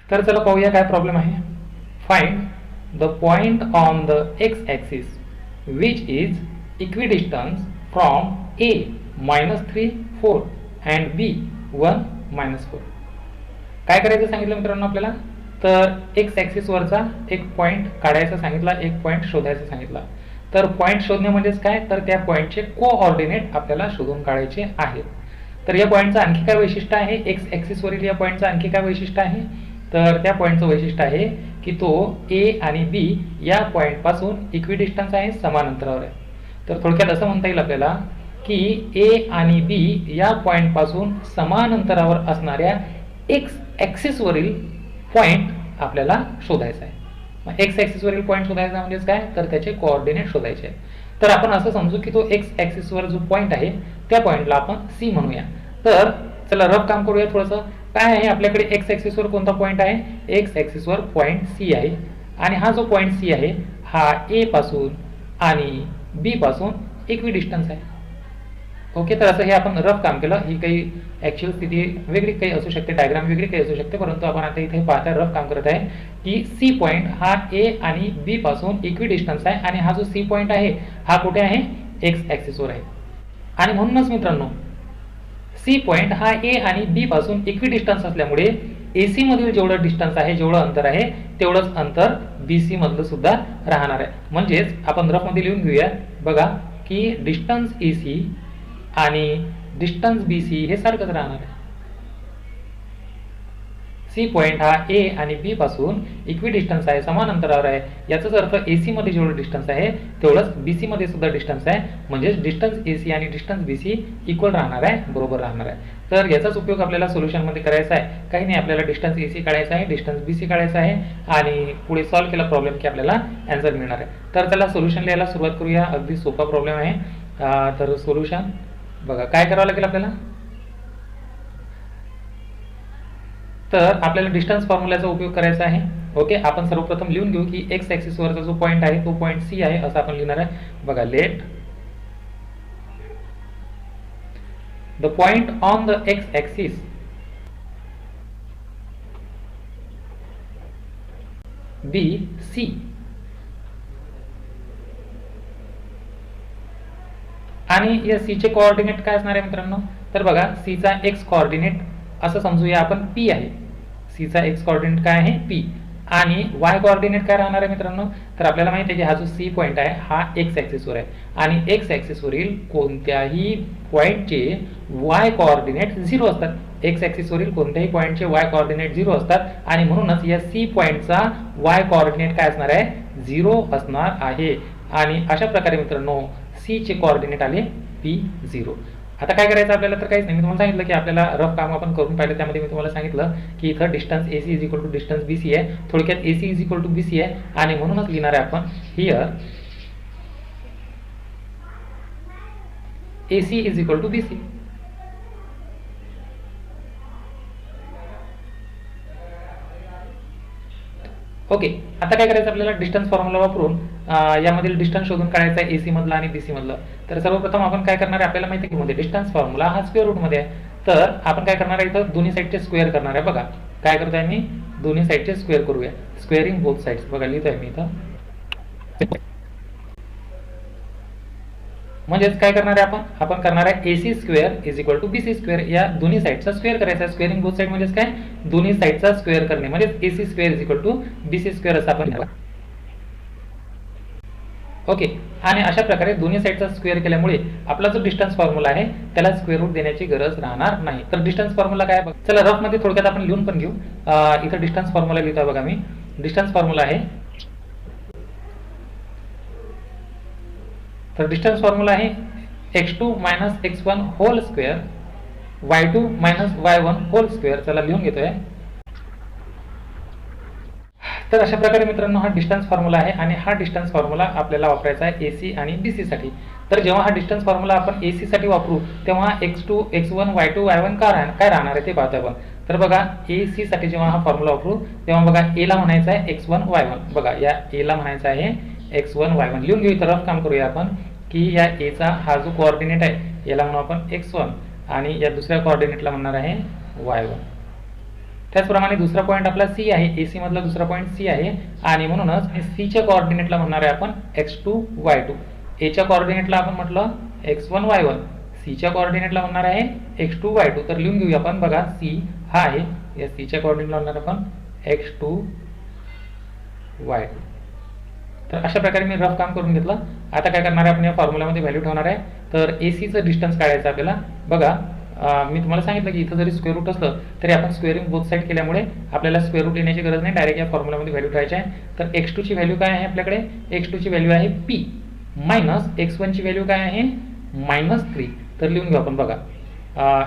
तर चला पाहूया काय प्रॉब्लेम आहे. Find the point on the x axis which is equidistance from A -3 4 and B 1 -4. काय करायचं सांगितलं मित्रांनो आपल्याला, तर एक्स ॲक्सिसवरचा एक पॉईंट काढायचा सांगितला, एक पॉईंट शोधायचा सांगितला. तर पॉईंट शोधणे म्हणजेच काय, तर त्या पॉईंटचे कोऑर्डिनेट आपल्याला शोधून काढायचे आहेत. तर या पॉईंटचं आणखी काय वैशिष्ट्य आहे, एक्स ॲक्सिसवरील या पॉईंटचं आणखी काय वैशिष्ट्य आहे, तर त्या पॉईंटचं वैशिष्ट्य आहे की तो ए आणि बी या पॉईंटपासून इक्विडिस्टन्स आहे, समान अंतरावर आहे. तर थोडक्यात असं म्हणता येईल आपल्याला की ए आणि बी या पॉईंटपासून समान अंतरावर असणाऱ्या एक्स ॲक्सिसवरील पॉईंट आपल्याला शोधायचा आहे. मग एक्स ॲक्सिसवरील पॉईंट शोधायचा म्हणजेच काय, तर त्याचे कोऑर्डिनेट शोधायचे आहे. तर आपण असं समजू की तो एक्स ॲक्सिसवर जो पॉईंट आहे त्या पॉईंटला आपण सी म्हणूया. तर चला रफ काम करूया थोडंसं. काय आहे आपल्याकडे, एक्स ॲक्सिसवर कोणता पॉईंट आहे, एक्स ॲक्सिसवर पॉईंट सी आहे. आणि हा जो पॉईंट सी आहे हा ए पासून आणि बी पासून इक्विडिस्टन्स आहे. ओके, तर असं हे आपण रफ काम केलं. ही काही ॲक्च्युअल स्थिती वेगळी काही असू शकते, डायग्राम वेगळी काही असू शकते, परंतु आपण आता इथे पाहता रफ काम करत आहे की सी पॉईंट हा ए आणि बी पासून इक्विडिस्टन्स आहे. आणि हा जो सी पॉईंट आहे हा कुठे आहे, एक्स ॲक्सिसवर आहे. आणि म्हणूनच मित्रांनो सी पॉईंट हा ए आणि बी पासून इक्विडिस्टन्स असल्यामुळे AC मधील जेवढं डिस्टन्स आहे, जेवढं अंतर आहे, तेवढंच अंतर BC मधलं सुद्धा राहणार आहे. म्हणजेच आपण रफमध्ये लिहून घेऊया बघा की डिस्टन्स AC आणि डिस्टन्स BC हे सारखंच राहणार आहे. सी पॉईंट हा ए आणि बी पासून इक्विडिस्टन्स आहे, समान अंतरावर आहे. याचाच अर्थ AC मध्ये जेवढं डिस्टन्स आहे तेवढंच BC मध्ये सुद्धा डिस्टन्स आहे. म्हणजेच डिस्टन्स AC आणि डिस्टन्स BC इक्वल राहणार आहे, बरोबर राहणार आहे. तर याचाच उपयोग आपल्याला सोल्युशनमध्ये करायचा आहे. काही नाही, आपल्याला डिस्टन्स AC काढायचा आहे, डिस्टन्स BC काढायचा आहे आणि पुढे सॉल्व्ह केला प्रॉब्लेम की आपल्याला आन्सर मिळणार आहे. तर त्याला सोल्युशन लिहायला सुरुवात करूया. अगदी सोपा प्रॉब्लेम आहे. तर सोल्युशन बघा काय करावं लागेल आपल्याला. तर आपल्याला डिस्टन्स फॉर्म्युलाचा उपयोग करायचा आहे. ओके, आपण सर्वप्रथम लिहून घेऊ की एक्स ॲक्सिसवरचा जो पॉईंट आहे तो पॉईंट सी आहे असं आपण लिहिणार आहे. बघा, let the point on the x axis B C आणि या सी चे कोऑर्डिनेट काय असणार आहे मित्रांनो. तर बघा, सी चा एक्स कोऑर्डिनेट असं समजूया आपण पी आहे. सी चा एक्स कोऑर्डिनेट काय आहे, पी. आणि वाय कोऑर्डिनेट काय राहणार आहे मित्रांनो. तर आपल्याला माहिती आहे की हा जो सी पॉईंट आहे हा एक्स ॲक्सिसवर आहे आणि एक्स ॲक्सिसवरील कोणत्याही पॉईंटचे वाय कोऑर्डिनेट 0 असतात. एक्स ॲक्सिसवरील कोणत्याही पॉईंटचे वाय कोऑर्डिनेट 0 असतात आणि म्हणूनच या सी पॉईंटचा वाय कोऑर्डिनेट काय असणार आहे, 0 असणार आहे. आणि अशा प्रकारे मित्रांनो सी चे कोऑर्डिनेट आले P0. आता काय करायचं आपल्याला, तर काहीच नाही. मी तुम्हाला सांगितलं की आपल्याला रफ काम आपण करून पाहिलं. त्यामध्ये मी तुम्हाला सांगितलं की इथं distance AC is equal to distance BC आहे. थोडक्यात AC is equal to BC आहे आणि म्हणूनच लिहिणार आहे आपण here AC is equal to BC. Okay, आता काय करायचं आपल्याला, डिस्टन्स फॉर्म्युला वापरून यामधील डिस्टन्स शोधून काढायचा आहे AC मधला आणि BC मधलं. तर सर्वप्रथम आपण काय करणार आहे, आपल्याला माहिती आहे की मध्ये डिस्टन्स फॉर्म्युला हा स्क्वेअर रूट मध्ये आहे. तर आपण काय करणार आहे, इथं दोन्ही साईडचे स्क्वेअर करणार आहे. बघा काय करतोय मी, दोन्ही साईडचे स्क्वेअर करूया. Squaring both sides. बघा लिहितोय मी इथं. म्हणजेच काय करणार आहे आपण करणार आहे AC square is equal to BC square. या दोन्ही साईडचा स्क्वेअर करायचा आहे. स्क्वेअरिंग बोथ साईड म्हणजेच काय, दोन्ही साईडचा स्क्वेअर करणे म्हणजेच AC square is equal to BC square असं आपण लिहिला. ओके, आणि अशा प्रकारे दोन्ही साईडचा स्क्वेअर केल्यामुळे आपला जो डिस्टन्स फॉर्म्युला आहे त्याला स्क्वेअर रूट देण्याची गरज राहणार नाही. तर डिस्टन्स फॉर्म्युला काय, चला रफ मध्ये थोडक्यात आपण लिहून पण घेऊ. इथं डिस्टन्स फॉर्म्युला लिहितोय बघा मी. डिस्टन्स फॉर्म्युला आहे, तर डिस्टन्स फॉर्म्युला आहे x2 - x1 hole square y2 - y1 hole square. चला लिहून घेतोय. तर अशा प्रकारे मित्रांनो हा डिस्टन्स फॉर्म्युला आहे आणि हा डिस्टन्स फॉर्म्युला आपल्याला वापरायचा आहे AC आणि BC साठी. तर जेव्हा हा डिस्टन्स फॉर्म्युला आपण AC साठी वापरू तेव्हा x2 x1 y2 y1 काय राहणार आहे ते पाहतो आपण. तर बघा AC साठी जेव्हा हा फॉर्म्युला वापरू तेव्हा बघा A ला म्हणायचा आहे x1 y1. बघा या A ला म्हणायचा आहे x1 y1. लिहून घेऊ. इथं रफ काम करूया आपण की या A चा हा जो कोऑर्डिनेट आहे याला म्हणू आपण x1 आणि या दुसऱ्या कोऑर्डिनेटला म्हणणार आहे y1. त्याचप्रमाणे दुसरा पॉईंट आपला सी आहे, ए सी मधला दुसरा पॉईंट सी आहे आणि म्हणूनच सीच्या कोऑर्डिनेटला म्हणणार आहे आपण x2 y2, एच्या कोऑर्डिनेटला आपण म्हटलं x1 y1, सीच्या कोऑर्डिनेटला म्हणणार आहे x2 y2. तर लिहून घेऊया आपण. बघा सी हा आहे, या सीच्या कोऑर्डिनेटला म्हणणार आपण x2 y2. तर अशा प्रकारे मी रफ काम करून घेतलं. आता काय करणार आहे आपण, या फॉर्म्युलामध्ये व्हॅल्यू ठेवणार आहे. तर एसीचं डिस्टन्स काढायचं आपल्याला. बघा मी तुम्हाला सांगितलं की इथं जरी स्क्वेअर रूट असलं तरी आपण स्क्वेअरिंग बोथ साईड केल्यामुळे आपल्याला स्क्वेअर रूट येण्याची गरज नाही, डायरेक्ट या फॉर्म्युलामध्ये व्हॅल्यू ठेवायची आहे. तर x2 ची व्हॅल्यू काय आहे आपल्याकडे, x2 ची व्हॅल्यू आहे p मायनस x1 ची व्हॅल्यू काय आहे -3. तर लिहून घेऊ आपण. बघा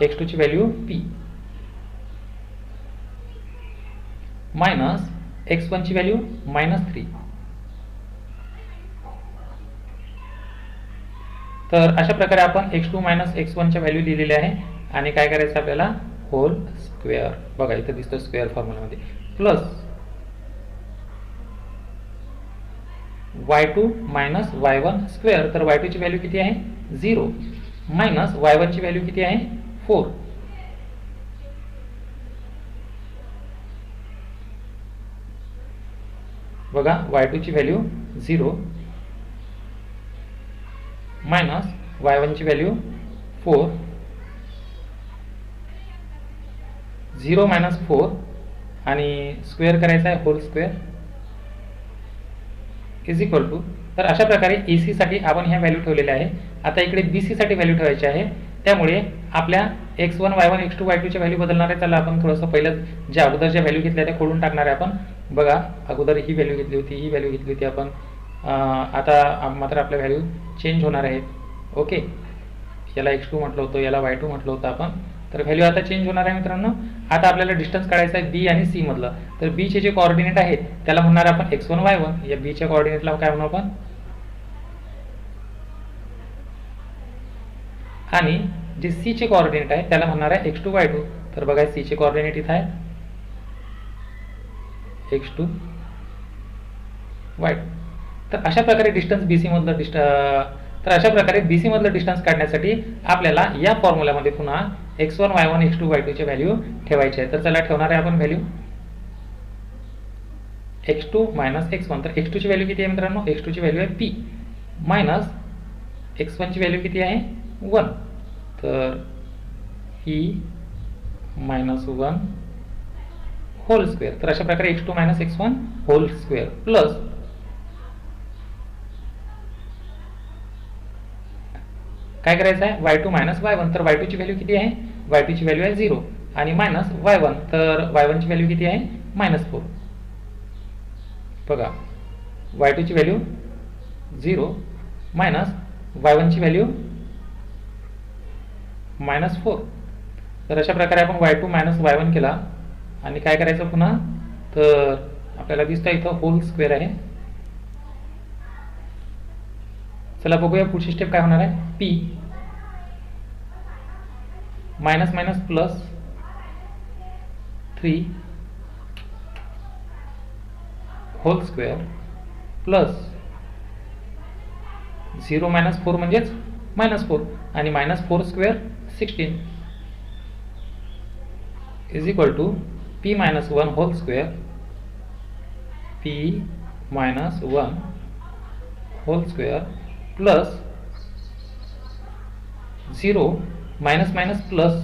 x2 ची व्हॅल्यू p मायनस x1 ची व्हॅल्यू -3. तर अशा प्रकारे आपण x2 मायनस x1 च्या व्हॅल्यू लिहिलेल्या आहे आणि काय करायचं आपल्याला, होल स्क्वेअर. बघा इथं दिसतो स्क्वेअर फॉर्म्युलामध्ये, plus y2 minus y1 square. तर y2 ची व्हॅल्यू किती आहे 0 मायनस y1 ची व्हॅल्यू किती आहे 4. बघा y2 ची व्हॅल्यू 0 मायनस y1 ची व्हॅल्यू 4, 0 मायनस 4 आणि स्क्वेअर करायचा आहे whole square is equal to. तर अशा प्रकारे AC साठी आपण ह्या व्हॅल्यू ठेवलेल्या आहे. आता इकडे BC साठी व्हॅल्यू ठेवायची आहे, त्यामुळे आपल्या x1 y1 x2 y2 च्या व्हॅल्यू बदलणार आहे. चला आपण थोडंसं पहिलं ज्या अगोदर ज्या व्हॅल्यू घेतल्या त्या खोडून टाकणार आहे आपण. बघा अगोदर ही व्हॅल्यू घेतली होती, ही व्हॅल्यू घेतली होती आपण. आता मात्र आपल्या व्हॅल्यू चेंज होणार आहेत. ओके, याला x2 म्हटलं होतं, याला y2 म्हटलं होतं आपण. तर व्हॅल्यू आता चेंज होणार आहे मित्रांनो. आता आपल्याला डिस्टन्स काढायचा आहे B आणि C मधलं. तर B चे जे कोऑर्डिनेट आहेत त्याला म्हणणार आपण x1 y1. या B च्या कोऑर्डिनेटला काय म्हणू आपण, आणि जे C चे कोऑर्डिनेट आहे त्याला म्हणणार आहे x2 y2. तर बघा C चे कोऑर्डिनेट इथं आहे x2 y2. तर अशा प्रकारे डिस्टन्स BC मधलं तर अशा प्रकारे BC मधलं डिस्टन्स काढण्यासाठी आपल्याला या फॉर्म्युलामध्ये पुन्हा x1 y1 x2 y2 ची व्हॅल्यू ठेवायची आहे. तर चला ठेवणार आहे आपण व्हॅल्यू x2 मायनस x1. तर x2 ची व्हॅल्यू किती आहे मित्रांनो, x2 ची व्हॅल्यू आहे p मायनस x1 ची व्हॅल्यू किती आहे 1. तर p मायनस 1 होल स्क्वेअर. तर अशा प्रकारे x2 minus x1 hole square plus काय करायचं आहे y2 मायनस y1. तर y2 ची व्हॅल्यू किती आहे, y2 ची व्हॅल्यू आहे 0 आणि मायनस y1. तर y1 ची व्हॅल्यू किती आहे -4. बघा y2 ची व्हॅल्यू 0 मायनस y1 ची व्हॅल्यू -4. तर अशा प्रकारे आपण y2 मायनस y1 केला आणि काय करायचं पुन्हा, तर आपल्याला दिसतं इथं होल स्क्वेअर आहे. चला बघूया पुढची स्टेप काय होणार आहे. p minus minus plus 3 whole square plus 0 minus 4 म्हणजेच -4 आणि -4 स्क्वेअर 16 is equal to p minus 1 whole square, p minus 1 whole square plus 0 minus minus plus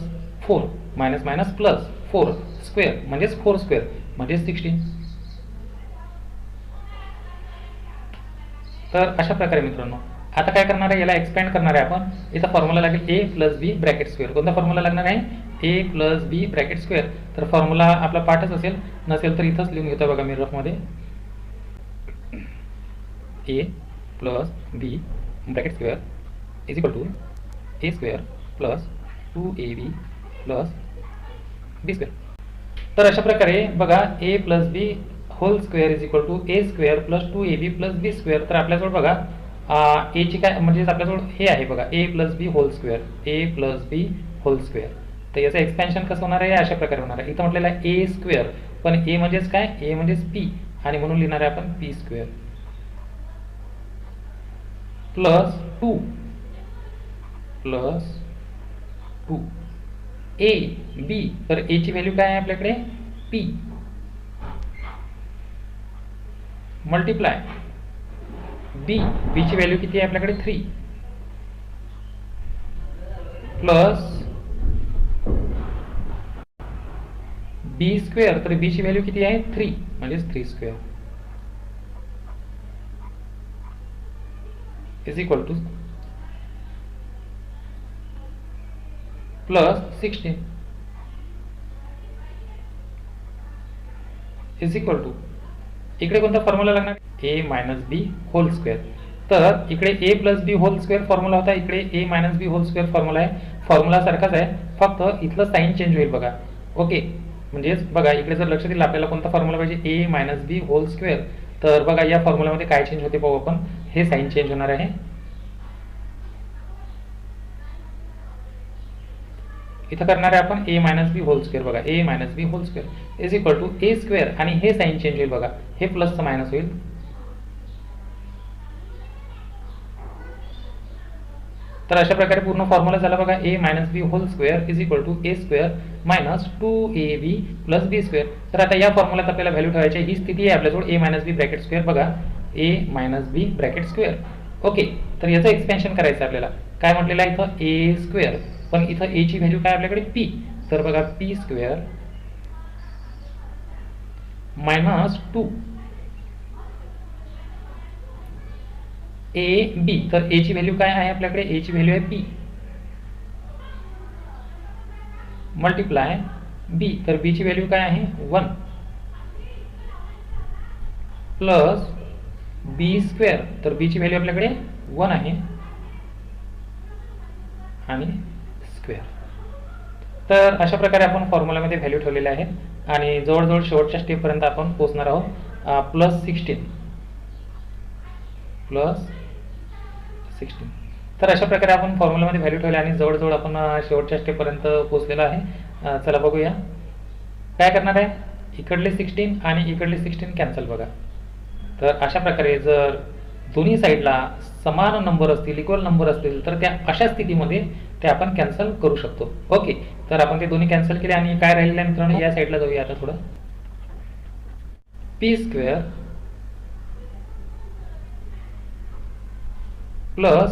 4 minus minus plus 4 square म्हणजेच 4 स्क्वेअर म्हणजेच 16. तर अशा प्रकारे मित्रांनो आता काय करणार आहे, याला एक्सपेंड करणार आहे आपण. इथं फॉर्म्युला लागेल a plus b bracket square. कोणता फॉर्म्युला लागणार आहे, a plus b bracket square. तर फॉर्म्युला आपला पाठच असेल, नसेल तर इथंच लिहून घेतो. बघा मी रफमध्ये a plus b bracket square is equal to a square plus 2ab plus b square. तर अशा प्रकारे बघा a plus b whole square is equal to a square plus 2ab plus b square. तर आपल्याजवळ बघा a ची काय म्हणजे आपल्याजवळ हे आहे बघा a plus b whole square, a plus b whole square. तर याचं एक्सपेन्शन कसं होणार आहे, अशा प्रकारे होणार आहे. इथं म्हटलेलं आहे a स्क्वेअर, पण a म्हणजेच काय, a म्हणजेच p आणि म्हणून लिहिणार आहे आपण p square plus 2 plus 2 a b. तर a ची व्हॅल्यू काय आहे आपल्याकडे पी मल्टिप्लाय बी, बीची व्हॅल्यू किती आहे आपल्याकडे 3 प्लस बी स्क्वेअर, तर बीची व्हॅल्यू किती आहे 3 म्हणजेच 3 square is equal to plus 16 is equal to, इकडे कोणता फॉर्म्युला लागणार a minus B whole square, तर इकडे a plus b whole square formula होता, इकडे a minus B whole square formula आहे, फॉर्म्युला सारखाच आहे, फक्त इथलं साईन चेंज होईल बघा. ओके, म्हणजेच बघा इकडे जर लक्ष दिलं आपल्याला कोणता फॉर्म्युला पाहिजे ए मायनस बी होल स्क्वेअर, तर बघा या फॉर्म्युलामध्ये काय चेंज होते पाहू आपण, हे साईन चेंज होणार आहे. इथं करणार आहे आपण A minus B whole square, बघा A minus B whole square is equal to A square, आणि हे साईन चेंज होईल बघा, हे प्लसचं मायनस होईल. तर अशा प्रकारे पूर्ण फॉर्म्युला झाला बघा, A minus B whole square is equal to A square minus 2ab plus B square. तर आता या फॉर्म्युलात आपल्याला व्हॅल्यू ठेवायची, ही स्थिती आहे आपल्याजवळ ए मायनस बी ब्रॅकेट स्क्वेअर, बघा A minus B bracket square. Okay, तर याचं एक्सपेन्शन करायचं आपल्याला, काय म्हटलेलं आहे इथं ए स्क्वेअर, पण इथं ए ची व्हॅल्यू काय आपल्याकडे पी, तर बघा p square minus 2 a b, तर ए ची व्हॅल्यू काय आहे आपल्याकडे, ए ची व्हॅल्यू आहे पी मल्टिप्लाय बी, तर बी ची व्हॅल्यू काय आहे 1 प्लस बी स्क्वेअर, तर बी ची व्हॅल्यू आपल्याकडे 1 आहे आणि स्क्वेअर. तर अशा प्रकारे आपण फॉर्म्युलामध्ये व्हॅल्यू ठेवलेले आहेत आणि जवळजवळ शेवटच्या स्टेपपर्यंत आपण पोहोचणार आहोत. प्लस 16 तर अशा प्रकारे आपण फॉर्म्युलामध्ये व्हॅल्यू ठेवले आणि जवळजवळ आपण शेवटच्या स्टेपपर्यंत पोहोचलेलो आहे. चला बघूया काय करणार आहे, इकडले 16 आणि इकडले 16 कॅन्सल बघा. तर अशा प्रकारे जर दोन्ही साईडला समान नंबर असतील, इक्वल नंबर असतील, तर त्या अशा स्थितीमध्ये ते आपण कॅन्सल करू शकतो. ओके, तर आपण ते दोन्ही कॅन्सल केले आणि काय राहिलेलं आहे मित्रांनो, या साईडला जाऊया आता थोडं. पी स्क्वेअर प्लस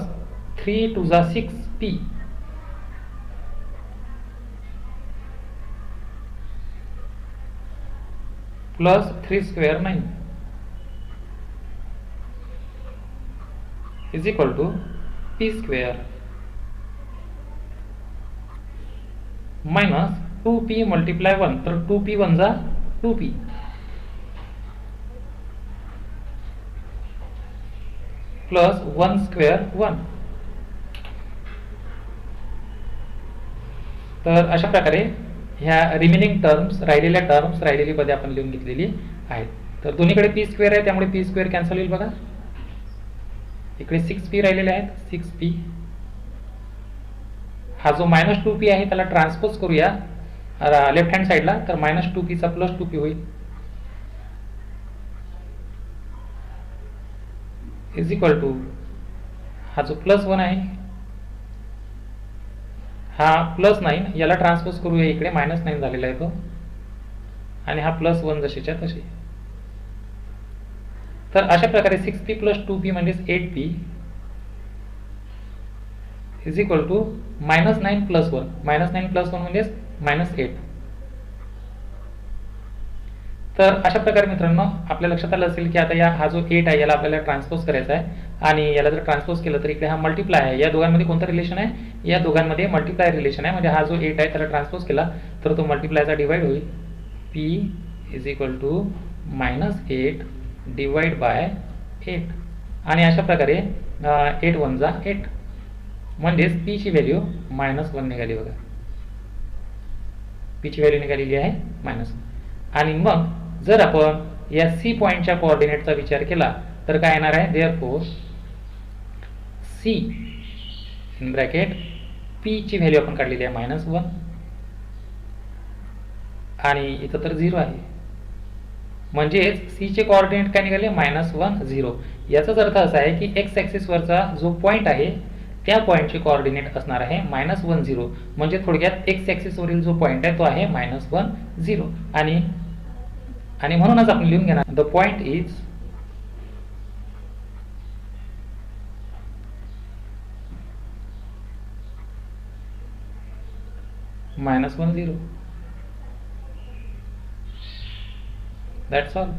3 2 जा 6 p plus 3 square 9 is equal to p square minus 2p multiply 1, तर 2p 1 जा 2p प्लस 1 स्क्वेअर 1. तर अशा प्रकारे ह्या रिमेनिंग टर्म्स, राहिलेली पदे आपण लिहून घेतलेली आहेत. तर दोन्हीकडे पी स्क्वेअर आहे, त्यामुळे पी स्क्वेअर कॅन्सल होईल बघा. इकडे 6p राहिलेले आहेत, 6p, हा जो मायनस 2p आहे त्याला ट्रान्सपोज करूया लेफ्ट हँड साईडला, तर मायनस 2p चा प्लस 2p होईल इज इक्वल टू, हा जो प्लस 1 आहे हा प्लस 9, याला ट्रान्सपोज करूया इकडे, मायनस 9 झालेला आहे तो, आणि हा प्लस 1 जशीच्या तशी. तर अशा प्रकारे 6p प्लस 2p म्हणजेच 8p is equal to minus 9 plus 1, minus 9 plus 1 म्हणजेच मायनस 8. तर अशा प्रकारे मित्रांनो आपल्या लक्षात आलं असेल की आता हा जो 8 आहे याला आपल्याला ट्रान्सपोज करायचा आहे, आणि याला जर ट्रान्सपोज केलं तर इकडे हा मल्टिप्लाय आहे, या दोघांमध्ये कोणतं रिलेशन आहे, या दोघांमध्ये मल्टिप्लाय रिलेशन आहे. म्हणजे हा जो 8 आहे त्याला ट्रान्सपोज केला तर तो मल्टिप्लायचा डिवाइड होईल, p is equal to minus 8 divide by 8, आणि अशा प्रकारे 8 1 जा 8 म्हणजेच p ची व्हॅल्यू मायनस 1 निघाली बघा, p ची व्हॅल्यू निघालेली आहे मायनस. आणि मग जर आपण या सी पॉइंटच्या कोऑर्डिनेटचा विचार केला तर काय येणार आहे, therefore C in bracket p ची व्हॅल्यू आपण काढलेली आहे मायनस 1, आणि इथं तर 0 आहे, म्हणजेच सी चे कोऑर्डिनेट काय निघाले मायनस 1 0. याचाच अर्थ असा आहे की एक्स ॲक्सिस वरचा जो पॉइंट आहे त्या पॉइंटचे कोऑर्डिनेट असणार आहे -1 0, म्हणजे थोडक्यात एक्स ॲक्सिस वरील जो पॉइंट आहे तो आहे -1 0, आणि आणि म्हणूनच आपण लिहून घेणार the point is -1 0. That's all.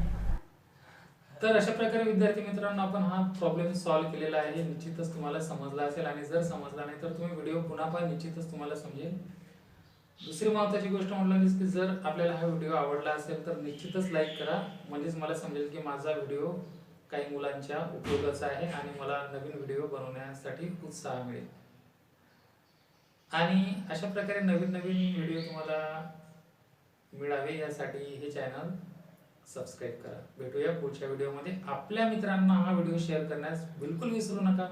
तर अशा प्रकारे विद्यार्थी मित्रांनो आपण हा प्रॉब्लेम सॉल्व्ह केलेला आहे. निश्चितच तुम्हाला समजला असेल आणि जर समजला नाही तर तुम्ही व्हिडिओ पुन्हा पहा, निश्चितच तुम्हाला समजेल. दुसरी महत्त्वाची गोष्ट म्हटलं की जर आपल्याला हा व्हिडिओ आवडला असेल तर निश्चितच लाईक करा, म्हणजेच मला समजेल की माझा व्हिडिओ काही मुलांच्या उपयोगाचा आहे आणि मला नवीन व्हिडिओ बनवण्यासाठी उत्साह मिळेल. आणि अशा प्रकारे नवीन नवीन व्हिडिओ तुम्हाला मिळावे यासाठी हे चॅनल सबस्क्राईब करा. भेटूया पुढच्या व्हिडिओमध्ये. आपल्या मित्रांना हा व्हिडिओ शेअर करण्यास बिलकुल विसरू नका.